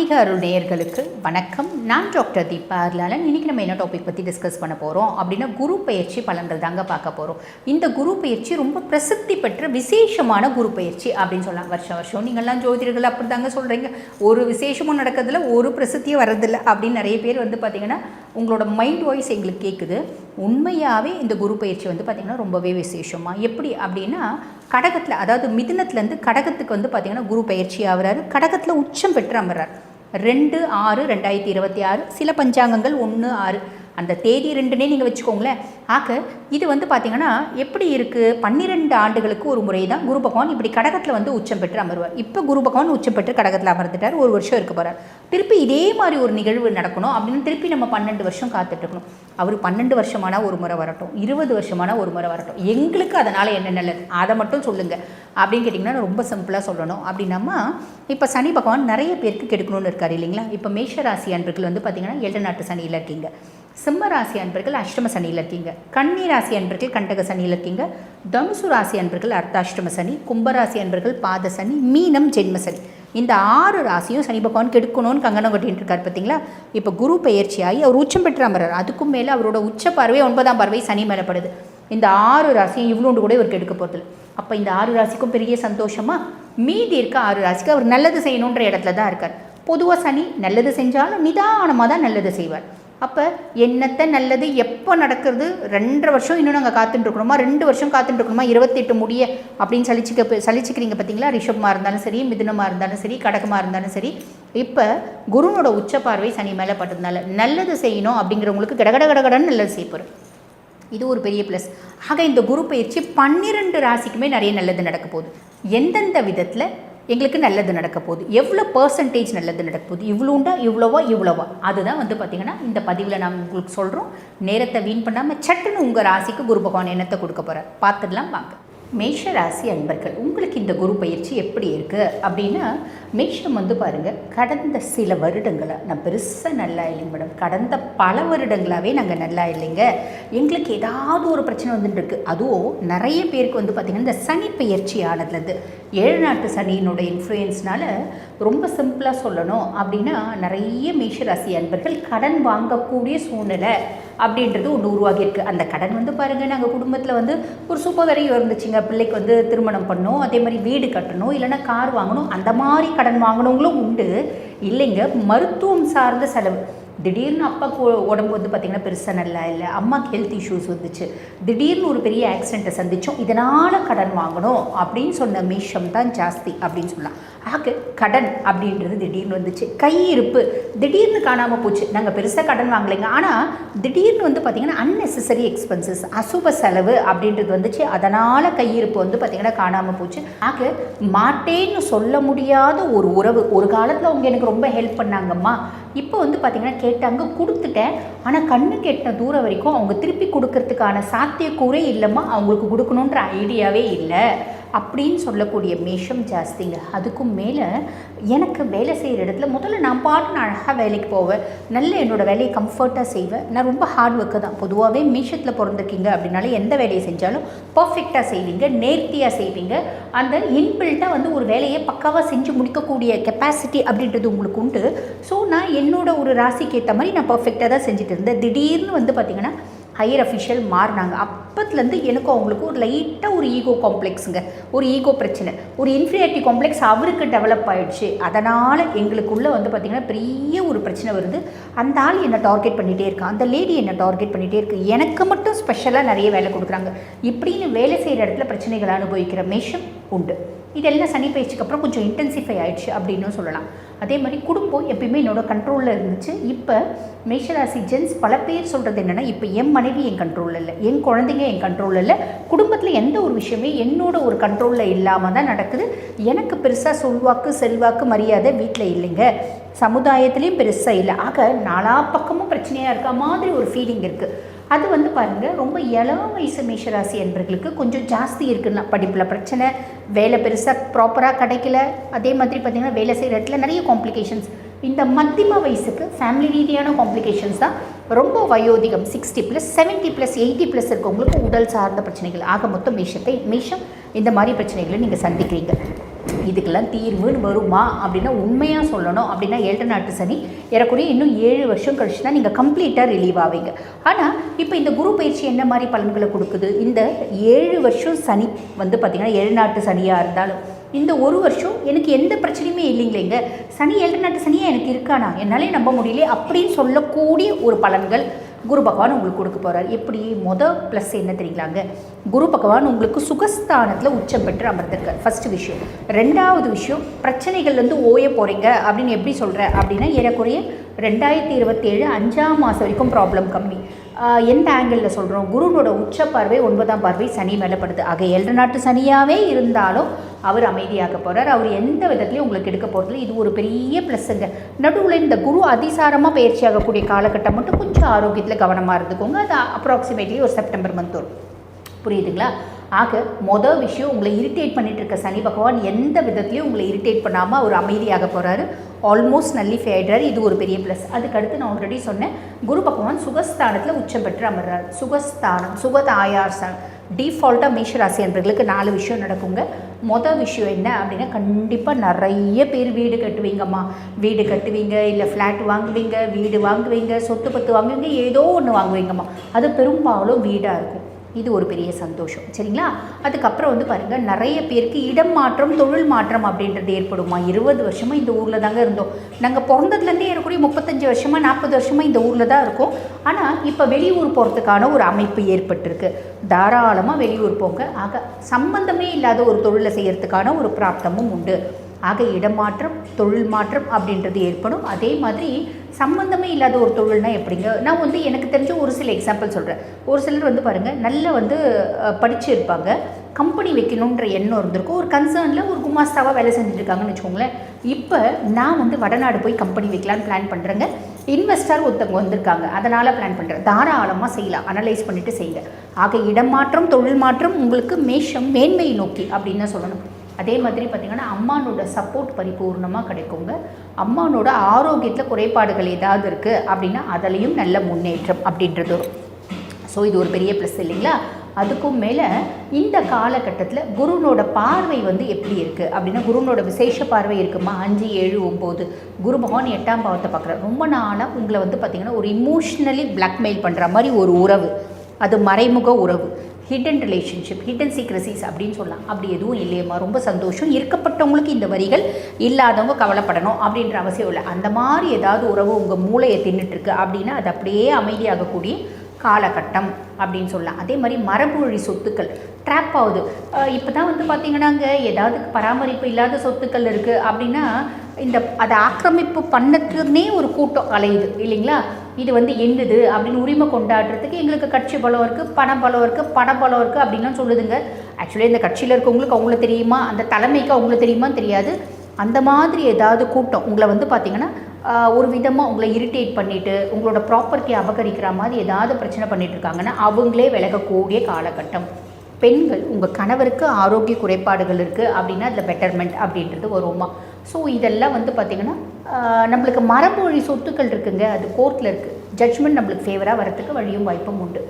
ஆன்மீக அருள் நேயர்களுக்கு வணக்கம். நான் டாக்டர் தீபா அருளாளன். இன்றைக்கி நம்ம என்ன டாபிக் பற்றி டிஸ்கஸ் பண்ண போகிறோம் அப்படின்னா குரு பயிற்சி பலன்கள் தாங்க பார்க்க போகிறோம். இந்த குரு பயிற்சி ரொம்ப பிரசித்தி பெற்ற விசேஷமான குரு பயிற்சி அப்படின்னு சொல்லலாம். வருஷம் நீங்கள்லாம் ஜோதிடர்கள் அப்படி தாங்க சொல்கிறீங்க, ஒரு விசேஷமும் நடக்கிறதுல ஒரு பிரசித்தியும் வர்றதில்லை அப்படின்னு நிறைய பேர் பார்த்திங்கன்னா உங்களோட மைண்ட் வாய்ஸ் எங்களுக்கு கேட்குது. உண்மையாகவே இந்த குரு பயிற்சி பார்த்திங்கன்னா ரொம்பவே விசேஷமாக எப்படி அப்படின்னா கடகத்தில், அதாவது மிதுனத்துலேருந்து கடகத்துக்கு பார்த்திங்கன்னா குரு பயிற்சி ஆகிறாரு. கடகத்தில் உச்சம் பெற்று அமர்றார் 2/6/2026. சில பஞ்சாங்கங்கள் 1/6 அந்த தேதி 2னே நீங்கள் வச்சுக்கோங்களேன். ஆக இது பார்த்திங்கன்னா எப்படி இருக்குது, 12 ஆண்டுகளுக்கு ஒரு முறை தான் குரு பகவான் இப்படி கடகத்தில் உச்சம் பெற்று அமர்வார். இப்போ குரு பகவான் உச்சம் பெற்று கடகத்தில் அமர்ந்துட்டார், ஒரு வருஷம் இருக்க போகிறார். திருப்பி இதே மாதிரி ஒரு நிகழ்வு நடக்கணும் அப்படின்னு திருப்பி நம்ம 12 வருஷம் காத்துட்ருக்கணும். அவர் 12 வருஷமான ஒரு முறை வரட்டும், 20 வருஷமான ஒரு முறை வரட்டும், எங்களுக்கு அதனால் என்ன நல்லது அதை மட்டும் சொல்லுங்கள் அப்படின்னு கேட்டிங்கன்னா ரொம்ப சிம்பிளாக சொல்லணும். அப்படின்னாமா இப்போ சனி பகவான் நிறைய பேருக்கு கெடுக்கணும்னு இருக்கார் இல்லைங்களா. இப்போ மேஷ ராசி அன்பர்கள் பார்த்திங்கன்னா 7 நாட்டு சனியில் இருக்கீங்க, சிம்ம ராசி அன்பர்கள் அஷ்டம சனியில் இருக்கீங்க, கன்னி ராசி அன்பர்கள் கண்டக சனியில் இருக்கீங்க, தனுசு ராசி அன்பர்கள் அர்த்தாஷ்டம சனி, கும்பராசி அன்பர்கள் பாத சனி, மீனம் ஜென்ம சனி. இந்த 6 ராசியும் சனி பகவான் கெடுக்கணும்னு கங்கணம் கட்டின்னு இருக்கார் பார்த்தீங்களா. இப்போ குரு பயிற்சியாகி அவர் உச்சம் பெற்று அமர்றார். அதுக்கும் மேலே அவரோட உச்ச பார்வை 9ஆம் பார்வை சனி மேலே படுது. இந்த 6 ராசியும் இவ்வளோண்டு கூட இவர் கெடுக்க போகிறது. அப்போ இந்த 6 ராசிக்கும் பெரிய சந்தோஷமாக மீதி இருக்க 6 ராசிக்கு அவர் நல்லது செய்யணுன்ற இடத்துல தான் இருக்கார். பொதுவாக சனி நல்லது செஞ்சாலும் நிதானமாக தான் நல்லது செய்வார். அப்போ என்னத்தை நல்லது எப்போ நடக்கிறது, 2.5 வருஷம் இன்னும் நாங்கள் காத்துட்டுருக்கணுமா, 2 வருஷம் காத்துட்டுருக்கணுமா, 28 முடிய அப்படின்னு சலிச்சிக்கிறீங்க பார்த்தீங்களா. ரிஷபமாக இருந்தாலும் சரி, மிதுனமாக இருந்தாலும் சரி, கடகமாக இருந்தாலும் சரி. இப்போ குருனோட உச்ச பார்வை சனி மேலே பட்டதுனால நல்லது செய்யணும் அப்படிங்கிறவங்களுக்கு கடகடன்னு நல்லது செய்யப்போகிறோம். இது ஒரு பெரிய ப்ளஸ். ஆக இந்த குரு பயிற்சி 12 ராசிக்குமே நிறைய நல்லது நடக்க போகுது. எந்தெந்த விதத்தில் எங்களுக்கு நல்லது நடக்க போகுது, எவ்வளோ பர்சன்டேஜ் நல்லது நடக்க போகுது, இவ்வளோண்டா இவ்வளோவா அதுதான் பார்த்திங்கன்னா இந்த பதிவில் நான் உங்களுக்கு சொல்கிறோம். நேரத்தை வீண் பண்ணாமல் சட்டுன்னு உங்கள் ராசிக்கு குரு பகவான் என்னத்தை கொடுக்க போகிறார் பார்த்துடலாம் வாங்க. மேஷ ராசி அன்பர்கள், உங்களுக்கு இந்த குரு பயிற்சி எப்படி இருக்குது அப்படின்னா, மேஷம் பாருங்கள், கடந்த சில வருடங்களாக நான் பெருசாக நல்லா இல்லைங்க மேடம், கடந்த பல வருடங்களாகவே நாங்கள் நல்லா இல்லைங்க, எங்களுக்கு ஏதாவது ஒரு பிரச்சனை வந்துட்டுருக்கு. அதுவும் நிறைய பேருக்கு பார்த்திங்கன்னா இந்த சனி பயிற்சி ஆனதுலேருந்து 7 நாட்டு சனியினுடைய இன்ஃப்ளூயன்ஸ்னால ரொம்ப சிம்பிளாக சொல்லணும் அப்படின்னா நிறைய மேஷராசி அன்பர்கள் கடன் வாங்கக்கூடிய சூழ்நிலை அப்படின்றது ஒன்று உருவாகியிருக்கு. அந்த கடன் பாருங்கள், நாங்கள் குடும்பத்தில் ஒரு சூப்பர் வரையும் இருந்துச்சுங்க, பிள்ளைக்கு திருமணம் பண்ணணும், அதே மாதிரி வீடு கட்டணும், இல்லைன்னா கார் வாங்கணும், அந்த மாதிரி கடன் வாங்கினவங்களும் உண்டு. இல்லைங்க, மருத்துவம் சார்ந்த செலவு, திடீர்னு அப்பாவுக்கு உடம்பு பார்த்திங்கன்னா பெருசாக நல்லா இல்லை, அம்மாவுக்கு ஹெல்த் இஷ்யூஸ் வந்துச்சு, திடீர்னு ஒரு பெரிய ஆக்சிடெண்ட்டை சந்தித்தோம், இதனால் கடன் வாங்கணும் அப்படின்னு சொன்ன மேஷம் தான் ஜாஸ்தி அப்படின்னு சொல்லலாம். ஆக கடன் அப்படின்றது திடீர்னு வந்துச்சு. கையிருப்பு திடீர்னு காணாமல் போச்சு. நாங்கள் பெருசாக கடன் வாங்கலைங்க, ஆனால் திடீர்னு பார்த்திங்கன்னா அன்னெசசரி எக்ஸ்பென்சஸ், அசுப செலவு அப்படின்றது வந்துச்சு. அதனால் கையிருப்பு பார்த்திங்கன்னா காணாமல் போச்சு. ஆக மாட்டேன்னு சொல்ல முடியாத ஒரு உறவு, ஒரு காலத்தில் அவங்க எனக்கு ரொம்ப ஹெல்ப் பண்ணாங்கம்மா, இப்போ பார்த்திங்கன்னா கேட்டாங்க, கொடுத்துட்டேன், ஆனால் கண்ணு கெட்டின தூரம் வரைக்கும் அவங்க திருப்பி கொடுக்கறதுக்கான சாத்தியக்கூறே இல்லைம்மா, அவங்களுக்கு கொடுக்கணுன்ற ஐடியாவே இல்லை அப்படின்னு சொல்லக்கூடிய மேஷம் ஜாஸ்திங்க. அதுக்கும் மேலே எனக்கு வேலை செய்கிற இடத்துல முதல்ல நான் அழகாக வேலைக்கு போவேன், நல்ல என்னோடய வேலையை கம்ஃபர்ட்டாக செய்வேன். நான் ரொம்ப ஹார்ட் ஒர்க்கு தான். பொதுவாகவே மேஷத்தில் பிறந்திருக்கீங்க அப்படின்னாலே எந்த வேலையை செஞ்சாலும் பர்ஃபெக்டாக செய்வீங்க, நேர்த்தியாக செய்வீங்க. அந்த இன்பில்ட்டாக ஒரு வேலையை பக்காவாக செஞ்சு முடிக்கக்கூடிய கெப்பாசிட்டி அப்படின்றது உங்களுக்கு உண்டு. ஸோ நான் என்னோட ஒரு ராசிக்கு ஏற்ற மாதிரி நான் பர்ஃபெக்டாக தான் செஞ்சுட்டு இருந்தேன். திடீர்னு பார்த்திங்கன்னா ஹையர் அஃபிஷியல் மாறினாங்க. அப்பத்துலேருந்து எனக்கும் அவங்களுக்கு ஒரு லைட்டாக ஒரு ஈகோ காம்ப்ளெக்ஸுங்க, ஒரு ஈகோ பிரச்சனை, ஒரு இன்ஃபீரியாரிட்டி காம்ப்ளெக்ஸ் அவருக்கு டெவலப் ஆகிடுச்சு. அதனால் எங்களுக்குள்ளே பார்த்திங்கன்னா பெரிய ஒரு பிரச்சனை வருது. அந்த ஆள் என்னை டார்கெட் பண்ணிகிட்டே இருக்கான், அந்த லேடி என்னை டார்கெட் பண்ணிகிட்டே இருக்குது, எனக்கு மட்டும் ஸ்பெஷலாக நிறைய வேலை கொடுக்குறாங்க, இப்படின்னு வேலை செய்கிற இடத்துல பிரச்சனைகளை அனுபவிக்கிற மேஷம் உண்டு. இதெல்லாம் சனி பயிற்சிக்கு அப்புறம் கொஞ்சம் இன்டென்சிஃபை ஆகிடுச்சு அப்படின்னு சொல்லலாம். அதே மாதிரி குடும்பம் எப்பயுமே என்னோட கண்ட்ரோலில் இருந்துச்சு. இப்போ மேஷராசி ஜென்ஸ் பல பேர் சொல்கிறது என்னென்னா, இப்போ என் மனைவி என் கண்ட்ரோலில் இல்லை, என் குழந்தைங்க என் கண்ட்ரோலில் இல்லை, குடும்பத்தில் எந்த ஒரு விஷயமே என்னோட ஒரு கண்ட்ரோலில் இல்லாமல் தான் நடக்குது, எனக்கு பெருசாக சொல்வாக்கு செல்வாக்கு மரியாதை வீட்டில் இல்லைங்க, சமுதாயத்துலேயும் பெருசாக இல்லை. ஆக நாலா பக்கமும் பிரச்சனையாக இருக்க மாதிரி ஒரு ஃபீலிங் இருக்குது. அது பாருங்கள், ரொம்ப இளம் வயசு மேஷராசி என்பவர்களுக்கு கொஞ்சம் ஜாஸ்தி இருக்குன்னா, படிப்பில் பிரச்சனை, வேலை பெருசாக ப்ராப்பராக கிடைக்கல, அதே மாதிரி பார்த்திங்கன்னா வேலை செய்கிற இடத்துல நிறைய காம்ப்ளிகேஷன்ஸ். இந்த மத்தியம வயசுக்கு ஃபேமிலி ரீதியான காம்ப்ளிகேஷன்ஸ் தான் ரொம்ப வயோதிகம் 60+, 70+, 80+ இருக்கவங்களுக்கு உடல் சார்ந்த பிரச்சனைகள். ஆக மொத்தம் மேஷம் இந்த மாதிரி பிரச்சனைகளை நீங்கள் சந்திக்கிறீங்க. இதுக்கெல்லாம் தீர்வுன்னு வருமா அப்படின்னா உண்மையாக சொல்லணும் அப்படின்னா 7 நாட்டு சனி ஏறக்குறைய இன்னும் 7 வருஷம் கழிச்சு தான் நீங்கள் கம்ப்ளீட்டாக ரிலீவ் ஆவீங்க. ஆனால் இப்போ இந்த குரு பயிற்சி என்ன மாதிரி பலன்களை கொடுக்குது? இந்த 7 வருஷம் சனி வந்து பார்த்திங்கன்னா 7 நாட்டு சனியாக இருந்தாலும் இந்த ஒரு வருஷம் எனக்கு எந்த பிரச்சனையுமே இல்லைங்களேங்க, சனி 7 நாட்டு சனியாக எனக்கு இருக்கானா, என்னாலே நம்ப முடியலையே அப்படின்னு சொல்லக்கூடிய ஒரு பலன்கள் குரு பகவான் உங்களுக்கு கொடுக்க போகிறார். எப்படி? ப்ளஸ் என்ன தெரியுங்களாங்க, குரு பகவான் உங்களுக்கு சுகஸ்தானத்தில் உச்சம் பெற்று அமர்ந்திருக்கார். ஃபஸ்ட்டு விஷயம். ரெண்டாவது விஷயம், பிரச்சனைகள் வந்து ஓய போகிறீங்க அப்படின்னு எப்படி சொல்கிறேன் அப்படின்னா ஏறக்குறைய 2027 5ஆம் மாதம் வரைக்கும் ப்ராப்ளம் கம்மி. எந்த ஆங்கிளில் சொல்கிறோம்? குருனோட உச்ச பார்வை 9ஆம் பார்வை சனி மேலே படுது. ஆக 7 நாட்டு சனியாகவே இருந்தாலும் அவர் அமைதியாக போகிறார். அவர் எந்த விதத்துலையும் உங்களுக்கு எடுக்க போகிறதுல இது ஒரு பெரிய ப்ளஸ்ஸுங்க. நடுவில் இந்த குரு அதிசாரமாக பயிற்சி ஆகக்கூடிய காலகட்டம் மட்டும் கொஞ்சம் ஆரோக்கியத்தில் கவனமாக இருந்துக்கோங்க. அது அப்ராக்சிமேட்லி ஒரு செப்டம்பர் மந்த் வரும். புரியுதுங்களா? ஆக விஷயம், உங்களை இரிட்டேட் பண்ணிட்டு இருக்க சனி பகவான் எந்த விதத்துலையும் உங்களை இரிட்டேட் பண்ணாமல் அவர் அமைதியாக போகிறாரு. ஆல்மோஸ்ட் நல்லிஃபை ஆகிடுறாரு. இது ஒரு பெரிய ப்ளஸ். அதுக்கடுத்து நான் ஆல்ரெடி சொன்னேன், குரு பகவான் சுகஸ்தானத்தில் உச்சம் பெற்று அமர்றார். சுகஸ்தானம், சுகதாயாசனம். டிஃபால்ட்டாக மேஷராசி என்பவர்களுக்கு 4 விஷயம் நடக்குங்க. விஷயம் என்ன அப்படின்னா, கண்டிப்பாக நிறைய பேர் வீடு கட்டுவீங்கம்மா. வீடு கட்டுவீங்க, இல்லை ஃப்ளாட் வாங்குவீங்க, வீடு வாங்குவீங்க, சொத்து பத்து வாங்குவீங்க, ஏதோ ஒன்று வாங்குவீங்கம்மா. அது பெரும்பாலும் வீடாக இருக்கும். இது ஒரு பெரிய சந்தோஷம். சரிங்களா? அதுக்கப்புறம் வந்து பாருங்கள், நிறைய பேருக்கு இடம் மாற்றம், தொழில் மாற்றம் அப்படின்றது ஏற்படுமா. 20 வருஷமாக இந்த ஊரில் தாங்க இருந்தோம். நாங்கள் பிறந்ததுலேருந்தே இருக்கக்கூடிய 35 வருஷமாக 40 வருஷமாக இந்த ஊரில் தான் இருக்கோம். ஆனால் இப்போ வெளியூர் போகிறதுக்கான ஒரு அமைப்பு ஏற்பட்டிருக்கு. தாராளமாக வெளியூர் போங்க. ஆக சம்பந்தமே இல்லாத ஒரு தொழிலை செய்கிறதுக்கான ஒரு பிராப்தமும் உண்டு. ஆக இடமாற்றம், தொழில் மாற்றம் அப்படின்றது ஏற்படும். அதே மாதிரி சம்பந்தமே இல்லாத ஒரு தொழில்னால் எப்படிங்க, நான் வந்து எனக்கு தெரிஞ்ச ஒரு சில எக்ஸாம்பிள் சொல்கிறேன். ஒரு சிலர் வந்து பாருங்கள், நல்லா வந்து படித்து இருப்பாங்க, கம்பெனி வைக்கணுன்ற எண்ணம் இருந்திருக்கும், ஒரு கன்சர்னில் ஒரு குமாஸ்தாவாக வேலை செஞ்சுருக்காங்கன்னு வச்சுக்கோங்களேன். இப்போ நான் வந்து வடநாடு போய் கம்பெனி வைக்கலான்னு பிளான் பண்ணுறேங்க. இன்வெஸ்டர் ஒருத்தவங்க வந்திருக்காங்க, அதனால் பிளான் பண்ணுறேன். தாராளமாக செய்யலாம், அனலைஸ் பண்ணிவிட்டு செய்யுங்க. ஆக இடமாற்றம், தொழில் மாற்றம் உங்களுக்கு மேன்மையை நோக்கி அப்படின்னு தான் சொல்லணும். அதே மாதிரி பார்த்திங்கன்னா அம்மானோட சப்போர்ட் பரிபூர்ணமாக கிடைக்குங்க. அம்மானோட ஆரோக்கியத்தில் குறைபாடுகள் ஏதாவது இருக்குது அப்படின்னா அதிலையும் நல்ல முன்னேற்றம் அப்படின்றது வரும். ஸோ இது ஒரு பெரிய ப்ளஸ் இல்லைங்களா? அதுக்கும் மேலே இந்த காலகட்டத்தில் குருனோட பார்வை வந்து எப்படி இருக்குது அப்படின்னா, குருனோட விசேஷ பார்வை இருக்குமா. 5, 7, 9 குரு பகவான் 8ஆம் பாவத்தை பார்க்குறாரு. ரொம்ப நாளாக உங்களை வந்து பார்த்திங்கன்னா ஒரு இமோஷ்னலி பிளாக்மெயில் பண்ணுற மாதிரி ஒரு உறவு, அது மறைமுக உறவு, ஹிடன் ரிலேஷன்ஷிப், ஹிடன் சீக்ரசிஸ் அப்படின்னு சொல்லலாம். அப்படி எதுவும் இல்லையம்மா, ரொம்ப சந்தோஷம். இருக்கப்பட்டவங்களுக்கு இந்த வரிகள், இல்லாதவங்க கவலைப்படணும் அப்படின்ற அவசியம் இல்லை. அந்த மாதிரி ஏதாவது உறவு உங்கள் மூளையை தின்னுட்டுருக்கு அப்படின்னா அது அப்படியே அமைதியாகக்கூடிய காலகட்டம் அப்படின்னு சொல்லலாம். அதே மாதிரி மரபு வழி சொத்துக்கள் ட்ராப் ஆகுது. இப்போ தான் வந்து பார்த்திங்கன்னாங்க, ஏதாவது பராமரிப்பு இல்லாத சொத்துக்கள் இருக்குது அப்படின்னா அதை ஆக்கிரமிப்பு பண்ணதுன்னே ஒரு கூட்டம் அலையுது இல்லைங்களா. இது வந்து என்னது அப்படின்னு உரிமை கொண்டாடுறதுக்கு எங்களுக்கு கட்சி பலம் இருக்குது, பணம் பலம் இருக்குது அப்படின்லாம் சொல்லுதுங்க. ஆக்சுவலி இந்த கட்சியில் இருக்கவங்களுக்கு அவங்கள தெரியுமா, அந்த தலைமைக்கு அவங்கள தெரியுமான்னு தெரியாது. அந்த மாதிரி ஏதாவது கூட்டம் உங்களை வந்து பார்த்திங்கன்னா ஒரு விதமாக உங்களை இரிட்டேட் பண்ணிவிட்டு உங்களோட ப்ராப்பர்ட்டியை அபகரிக்கிற மாதிரி ஏதாவது பிரச்சனை பண்ணிகிட்டு இருக்காங்கன்னா அவங்களே விலகக்கூடிய காலகட்டம். பெண்கள், உங்கள் கணவருக்கு ஆரோக்கிய குறைபாடுகள் இருக்குது அப்படின்னா அதில் பெட்டர்மெண்ட் அப்படின்றது வருமா. ஸோ இதெல்லாம் வந்து பார்த்திங்கன்னா நம்மளுக்கு மரபு வழி சொத்துக்கள் இருக்குங்க, அது கோர்ட்டில் இருக்குது. ஜட்ஜ்மெண்ட் நம்மளுக்கு ஃபேவராக வரத்துக்கு வழியும் வாய்ப்பும் உண்டு.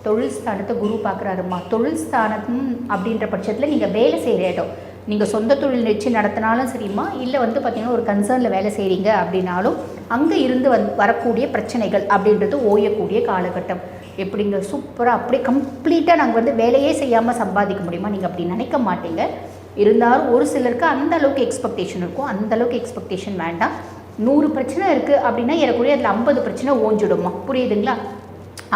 தொழில் ஸ்தானத்தை குரு பார்க்குறாருமா. தொழில் ஸ்தானம் அப்படின்ற பட்சத்தில் நீங்கள் வேலை செய்கிற இடம், நீங்கள் சொந்த தொழில் வச்சு நடத்தினாலும் சரிம்மா, இல்லை வந்து பார்த்திங்கன்னா ஒரு கன்சர்னில் வேலை செய்கிறீங்க அப்படின்னாலும் அங்கே இருந்து வரக்கூடிய பிரச்சனைகள் அப்படின்றது ஓயக்கூடிய காலகட்டம். எப்படிங்க சூப்பராக அப்படியே கம்ப்ளீட்டாக நாங்கள் வந்து வேலையே செய்யாமல் சம்பாதிக்க முடியுமா? நீங்கள் அப்படி நினைக்க மாட்டீங்க. இருந்தாலும் ஒரு சிலருக்கு அந்த அளவுக்கு எக்ஸ்பெக்டேஷன் இருக்கும். அந்த அளவுக்கு எக்ஸ்பெக்டேஷன் வேண்டாம். 100 பிரச்சனை இருக்குது அப்படின்னா ஏறக்கூடிய அதில் 50 பிரச்சனை ஓஞ்சிடுமா. புரியுதுங்களா?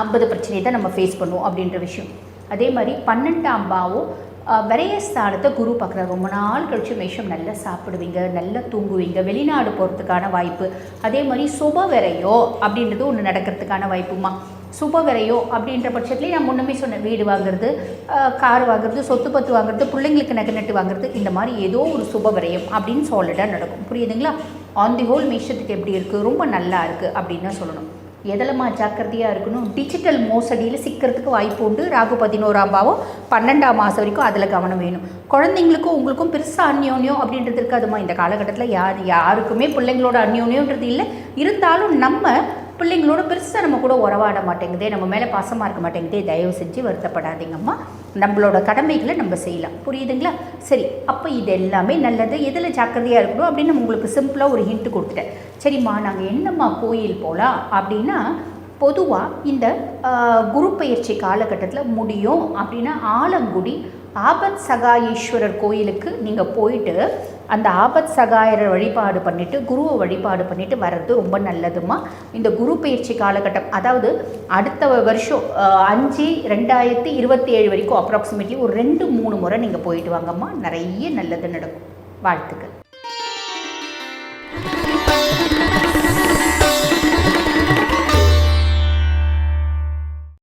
50 பிரச்சனையை தான் நம்ம ஃபேஸ் பண்ணுவோம் அப்படின்ற விஷயம். அதே மாதிரி 12ஆம் பாவம் விரயஸ்தானத்தை குரு பார்க்குற. ரொம்ப நாள் கழிச்சு மேஷம் நல்லா சாப்பிடுவீங்க, நல்லா தூங்குவீங்க, வெளிநாடு போகிறதுக்கான வாய்ப்பு. அதே மாதிரி சுப விரையோ அப்படின்றது ஒன்று நடக்கிறதுக்கான வாய்ப்புமா. சுப விரையோ அப்படின்ற பட்சத்துலேயே நான் முன்னமே சொன்னேன், வீடு வாங்குறது, கார் வாங்குறது, சொத்து பத்து வாங்குறது, பிள்ளைங்களுக்கு நகை நட்டு வாங்குறது, இந்த மாதிரி ஏதோ ஒரு சுப விரயம் அப்படின்னு சாலிடாக நடக்கும். புரியுதுங்களா? ஆன் தி ஹோல் மேஷத்துக்கு எப்படி இருக்குது, ரொம்ப நல்லா இருக்குது அப்படின்னு தான் சொல்லணும். எதிலமா ஜாக்கிரதையாக இருக்கணும், டிஜிட்டல் மோசடியில் சிக்கிறதுக்கு வாய்ப்பு உண்டு. ராகு 11ஆம் பாவம் 12ஆம் மாதம் வரைக்கும் அதில் கவனம் வேணும். குழந்தைங்களுக்கும் உங்களுக்கும் பெருசாக அந்யோன்யம் அப்படின்றது இருக்காதுமா. இந்த காலகட்டத்தில் யாருக்குமே பிள்ளைங்களோட அந்யோன்யன்றது இல்லை. இருந்தாலும் நம்ம பிள்ளைங்களோட பெருசாக நம்ம கூட உறவாட மாட்டேங்குதே, நம்ம மேலே பாசமாக இருக்க மாட்டேங்குதே, தயவு செஞ்சு வருத்தப்படாதீங்கம்மா. நம்மளோட கடமைகளை நம்ம செய்யலாம். புரியுதுங்களா? சரி, அப்போ இது எல்லாமே நல்லது. எதில் ஜாக்கிரதையாக இருக்கணும் அப்படின்னு உங்களுக்கு சிம்பிளாக ஒரு ஹிண்ட் கொடுத்துட்டேன். சரிம்மா, நாங்கள் என்னம்மா கோயில் போகலாம் அப்படின்னா, பொதுவாக இந்த குரு பெயர்ச்சி காலகட்டத்தில் முடியும் அப்படின்னா ஆலங்குடி ஆபத் சகாயேஸ்வரர் கோயிலுக்கு நீங்கள் போயிட்டு அந்த ஆபத் சகாயரை வழிபாடு பண்ணிவிட்டு குருவை வழிபாடு பண்ணிவிட்டு வர்றது ரொம்ப நல்லதுமா. இந்த குரு பயிற்சி காலகட்டம், அதாவது அடுத்த வருஷம் 5/2027 வரைக்கும் அப்ராக்சிமேட்லி ஒரு 2-3 முறை நீங்கள் போயிட்டு வாங்கம்மா. நிறைய நல்லது நடக்கும். வாழ்த்துக்கள்.